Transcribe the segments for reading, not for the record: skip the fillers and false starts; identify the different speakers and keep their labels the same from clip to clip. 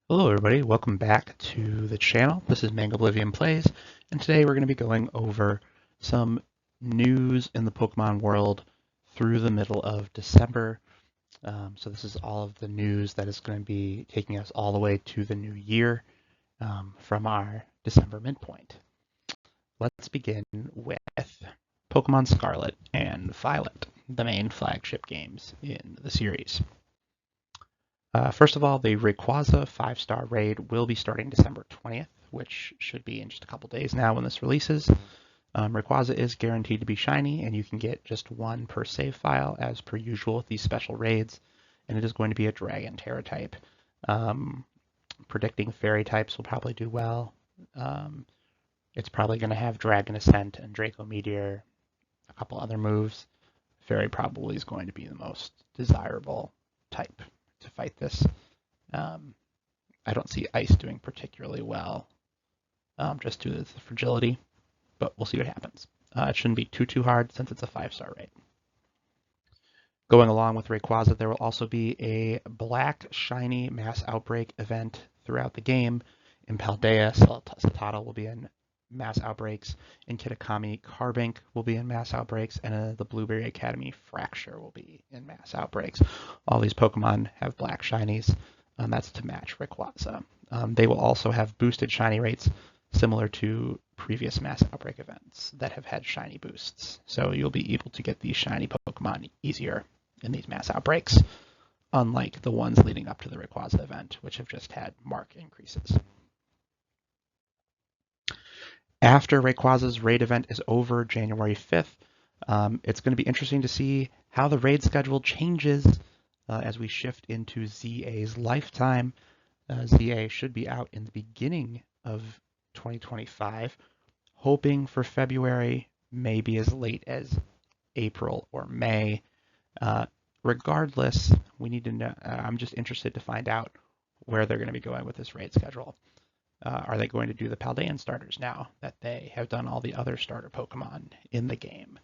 Speaker 1: Hello everybody, welcome back to the channel. This is Mangoblivion Plays, and today we're going to be going over some news in the Pokemon world through the middle of December. So this is all of the news that is going to be taking us all the way to the new year from our December midpoint. Let's begin with Pokemon Scarlet and Violet, the main flagship games in the series. First of all, the Rayquaza 5-star raid will be starting December 20th, which should be in just a couple days now when this releases. Rayquaza is guaranteed to be shiny, and you can get just one per save file, as per usual with these special raids, and it is going to be a Dragon Terra type. Predicting Fairy types will probably do well. It's probably going to have Dragon Ascent and Draco Meteor, a couple other moves. Fairy probably is going to be the most desirable type to fight this. I don't see Ice doing particularly well, just due to the fragility, but we'll see what happens. It shouldn't be too hard since it's a 5-star raid. Going along with Rayquaza, there will also be a black shiny mass outbreak event throughout the game. In Paldea, Citadel will be in mass outbreaks. In Kitakami, Carbink will be in mass outbreaks, and the Blueberry Academy, Fracture will be in mass outbreaks. All these Pokemon have black shinies. That's to match Rayquaza. They will also have boosted shiny rates similar to previous mass outbreak events that have had shiny boosts. So you'll be able to get these shiny Pokemon easier in these mass outbreaks, unlike the ones leading up to the Rayquaza event, which have just had marked increases. After Rayquaza's raid event is over January 5th, it's going to be interesting to see how the raid schedule changes as we shift into ZA's lifetime. ZA should be out in the beginning of 2025, hoping for February, maybe as late as April or May. Regardless, we need to know. I'm just interested to find out where they're going to be going with this raid schedule. Are they going to do the Paldean starters now that they have done all the other starter Pokemon in the game?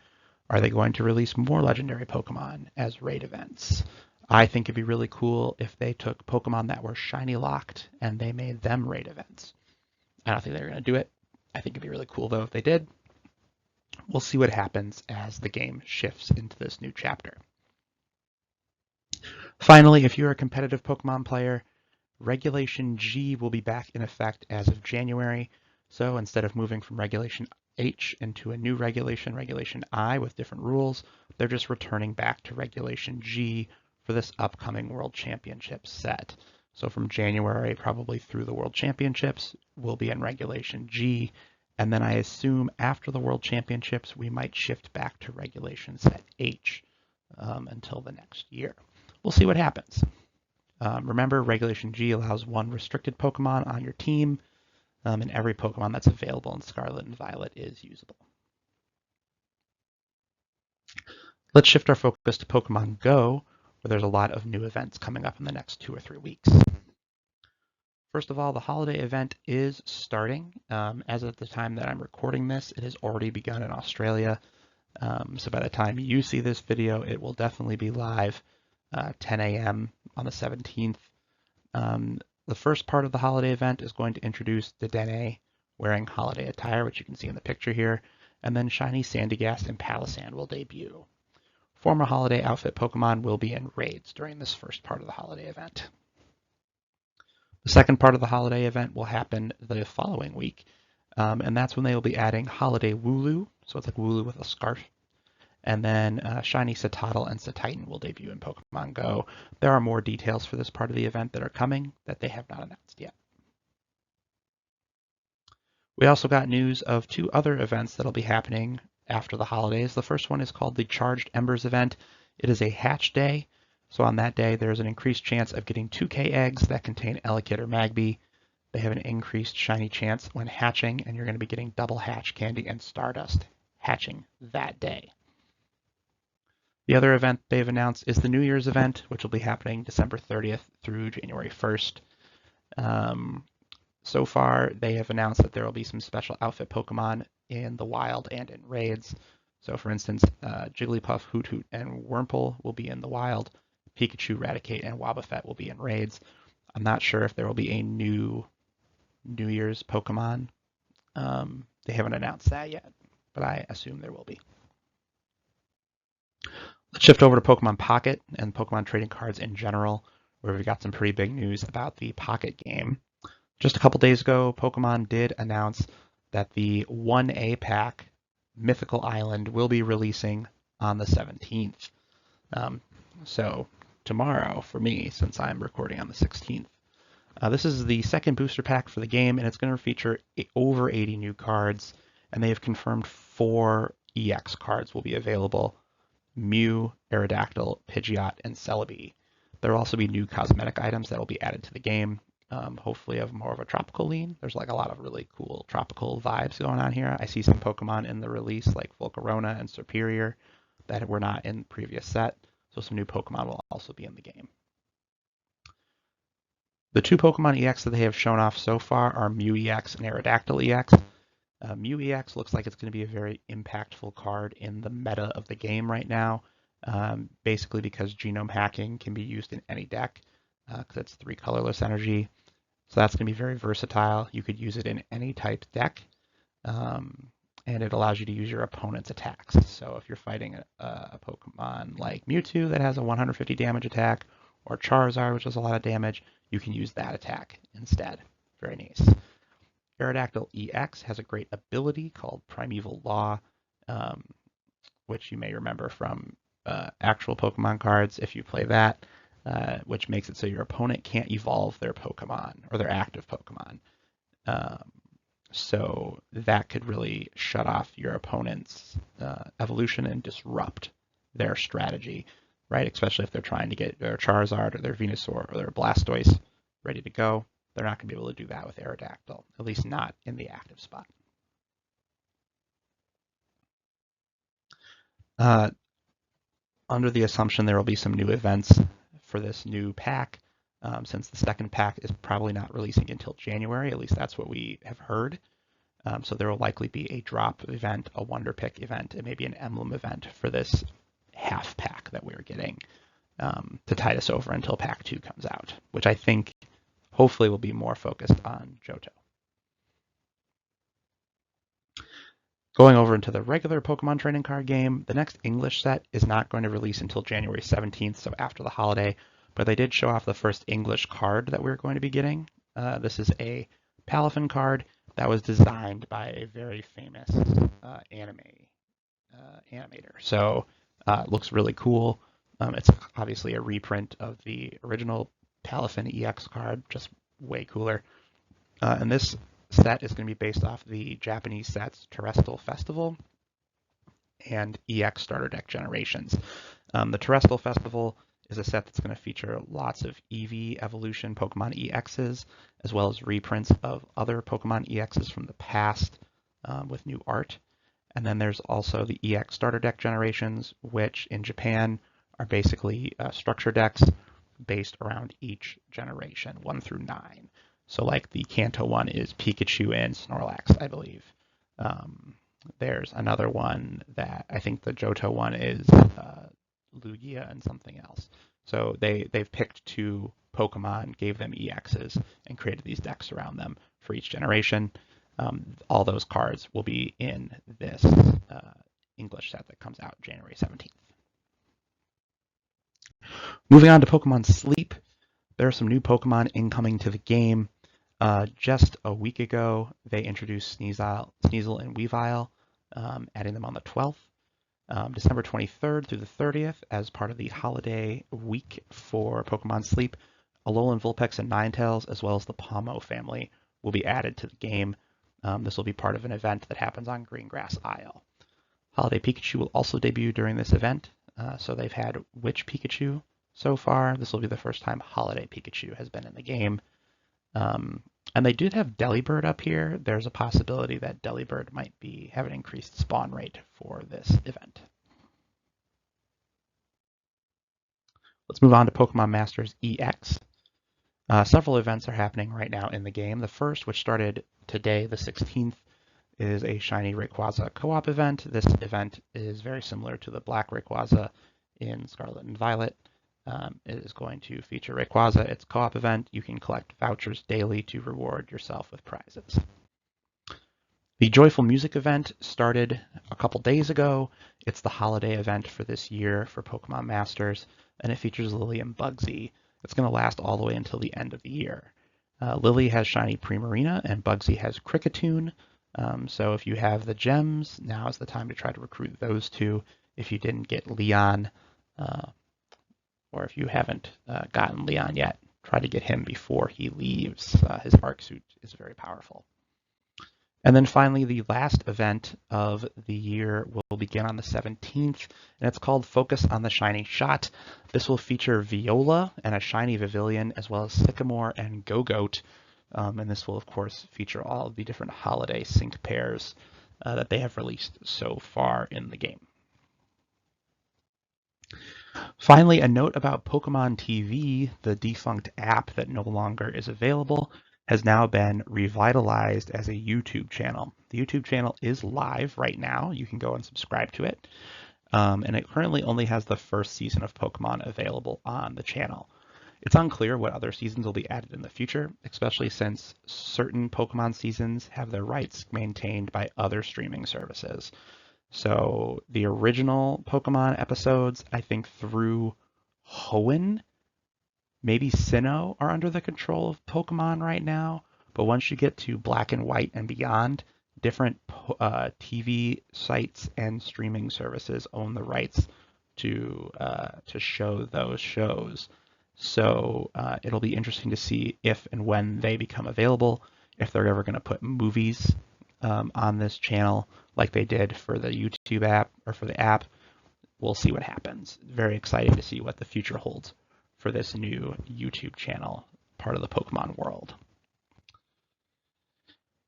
Speaker 1: Are they going to release more legendary Pokemon as raid events? I think it'd be really cool if they took Pokemon that were shiny locked and they made them raid events. I don't think they're going to do it. I think it'd be really cool though if they did. We'll see what happens as the game shifts into this new chapter. Finally, if you're a competitive Pokemon player, Regulation G will be back in effect as of January. So instead of moving from Regulation H into a new regulation, Regulation I, with different rules, they're just returning back to Regulation G for this upcoming World Championship set. So from January, probably through the World Championships, we'll be in Regulation G. And then I assume after the World Championships, we might shift back to Regulation Set H until the next year. We'll see what happens. Remember, Regulation G allows one restricted Pokemon on your team, and every Pokemon that's available in Scarlet and Violet is usable. Let's shift our focus to Pokemon Go, where there's a lot of new events coming up in the next 2 or 3 weeks. First of all, the holiday event is starting. As of the time that I'm recording this, it has already begun in Australia. So by the time you see this video, it will definitely be live 10 a.m. on the 17th. The first part of the holiday event is going to introduce Dedenne wearing holiday attire, which you can see in the picture here, and then shiny Sandygast and Palossand will debut. Former holiday outfit Pokemon will be in raids during this first part of the holiday event. The second part of the holiday event will happen the following week, and that's when they will be adding Holiday Wooloo, so it's like Wooloo with a scarf. And then shiny Citadel and Cetitan will debut in Pokemon Go. There are more details for this part of the event that are coming that they have not announced yet. We also got news of 2 other events that'll be happening after the holidays. The first one is called the Charged Embers event. It is a hatch day. So on that day, there's an increased chance of getting 2K eggs that contain Elekid or Magby. They have an increased shiny chance when hatching, and you're going to be getting double hatch candy and Stardust hatching that day. The other event they've announced is the New Year's event, which will be happening December 30th through January 1st. So far, they have announced that there will be some special outfit Pokemon in the wild and in raids. So for instance, Jigglypuff, Hoothoot, and Wurmple will be in the wild. Pikachu, Raticate, and Wobbuffet will be in raids. I'm not sure if there will be a new New Year's Pokemon. They haven't announced that yet, but I assume there will be. Let's shift over to Pokemon Pocket and Pokemon trading cards in general, where we've got some pretty big news about the Pocket game. Just a couple days ago, Pokemon did announce that the 1A pack, Mythical Island, will be releasing on the 17th. So tomorrow for me, since I'm recording on the 16th. This is the second booster pack for the game, and it's going to feature over 80 new cards, and they have confirmed 4 EX cards will be available: Mew, Aerodactyl, Pidgeot, and Celebi. There will also be new cosmetic items that will be added to the game, hopefully of more of a tropical lean. There's like a lot of really cool tropical vibes going on here. I see some Pokemon in the release like Volcarona and Serperior that were not in the previous set, so some new Pokemon will also be in the game. The 2 Pokemon EX that they have shown off so far are Mew EX and Aerodactyl EX. Mew EX looks like it's going to be a very impactful card in the meta of the game right now, basically because genome hacking can be used in any deck, because it's 3 colorless energy. So that's going to be very versatile. You could use it in any type deck, and it allows you to use your opponent's attacks. So if you're fighting a Pokemon like Mewtwo that has a 150 damage attack, or Charizard, which does a lot of damage, you can use that attack instead. Very nice. Aerodactyl EX has a great ability called Primeval Law, which you may remember from actual Pokemon cards if you play that, which makes it so your opponent can't evolve their Pokemon or their active Pokemon. So that could really shut off your opponent's evolution and disrupt their strategy, right? Especially if they're trying to get their Charizard or their Venusaur or their Blastoise ready to go. They're not going to be able to do that with Aerodactyl, at least not in the active spot. Under the assumption there will be some new events for this new pack, since the second pack is probably not releasing until January, at least that's what we have heard. So there will likely be a drop event, a Wonder Pick event, and maybe an emblem event for this half pack that we're getting to tide us over until pack 2 comes out, which I think hopefully will be more focused on Johto. Going over into the regular Pokemon trading card game, the next English set is not going to release until January 17th, so after the holiday, but they did show off the first English card that we're going to be getting. This is a Palafin card that was designed by a very famous animator. So it looks really cool. It's obviously a reprint of the original Palafin EX card, just way cooler. And this set is going to be based off the Japanese sets Terrestrial Festival and EX Starter Deck Generations. The Terrestrial Festival is a set that's going to feature lots of EV evolution Pokemon EXs, as well as reprints of other Pokemon EXs from the past with new art. And then there's also the EX Starter Deck Generations, which in Japan are basically structure decks based around each generation, 1 through 9. So like the Kanto one is Pikachu and Snorlax, I believe. There's another one that I think the Johto one is Lugia and something else. So they've picked 2 Pokemon, gave them EXs, and created these decks around them for each generation. All those cards will be in this English set that comes out January 17th. Moving on to Pokemon Sleep, there are some new Pokemon incoming to the game. Just a week ago, they introduced Sneasel and Weavile, adding them on the 12th. December 23rd through the 30th, as part of the holiday week for Pokemon Sleep, Alolan Vulpix and Ninetales, as well as the Pomo family, will be added to the game. This will be part of an event that happens on Greengrass Isle. Holiday Pikachu will also debut during this event. So they've had Witch Pikachu so far. This will be the first time Holiday Pikachu has been in the game. And they did have Delibird up here. There's a possibility that Delibird might have an increased spawn rate for this event. Let's move on to Pokemon Masters EX. Several events are happening right now in the game. The first, which started today, the 16th, is a Shiny Rayquaza co-op event. This event is very similar to the Black Rayquaza in Scarlet and Violet. It is going to feature Rayquaza. It's a co-op event. You can collect vouchers daily to reward yourself with prizes. The Joyful Music event started a couple days ago. It's the holiday event for this year for Pokemon Masters, and it features Lily and Bugsy. It's going to last all the way until the end of the year. Lily has Shiny Primarina, and Bugsy has Kricketune. So if you have the gems, now is the time to try to recruit those two. If you didn't get Leon, or if you haven't gotten Leon yet, try to get him before he leaves. His Arc Suit is very powerful. And then finally, the last event of the year will begin on the 17th, and it's called Focus on the Shiny Shot. This will feature Viola and a Shiny Vivillon, as well as Sycamore and Gogoat. And this will, of course, feature all of the different holiday sync pairs that they have released so far in the game. Finally, a note about Pokemon TV, the defunct app that no longer is available, has now been revitalized as a YouTube channel. The YouTube channel is live right now. You can go and subscribe to it. And it currently only has the first season of Pokemon available on the channel. It's unclear what other seasons will be added in the future, especially since certain Pokemon seasons have their rights maintained by other streaming services. So the original Pokemon episodes, I think through Hoenn, maybe Sinnoh are under the control of Pokemon right now. But once you get to Black and White and beyond, different TV sites and streaming services own the rights to show those shows. So it'll be interesting to see if and when they become available, if they're ever going to put movies on this channel like they did for the YouTube app or for the app. We'll see what happens. Very excited to see what the future holds for this new YouTube channel, part of the Pokemon world.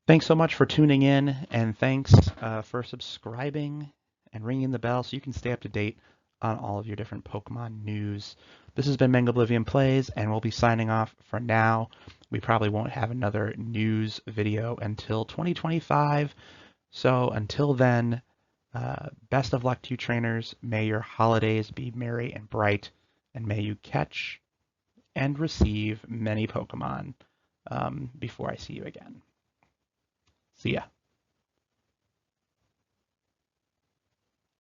Speaker 1: Thanks so much for tuning in, and thanks for subscribing and ringing the bell so you can stay up to date on all of your different Pokemon news. This has been Mangoblivion Plays, and we'll be signing off for now. We probably won't have another news video until 2025. So until then, best of luck to you, trainers. May your holidays be merry and bright, and may you catch and receive many Pokemon before I see you again. See ya.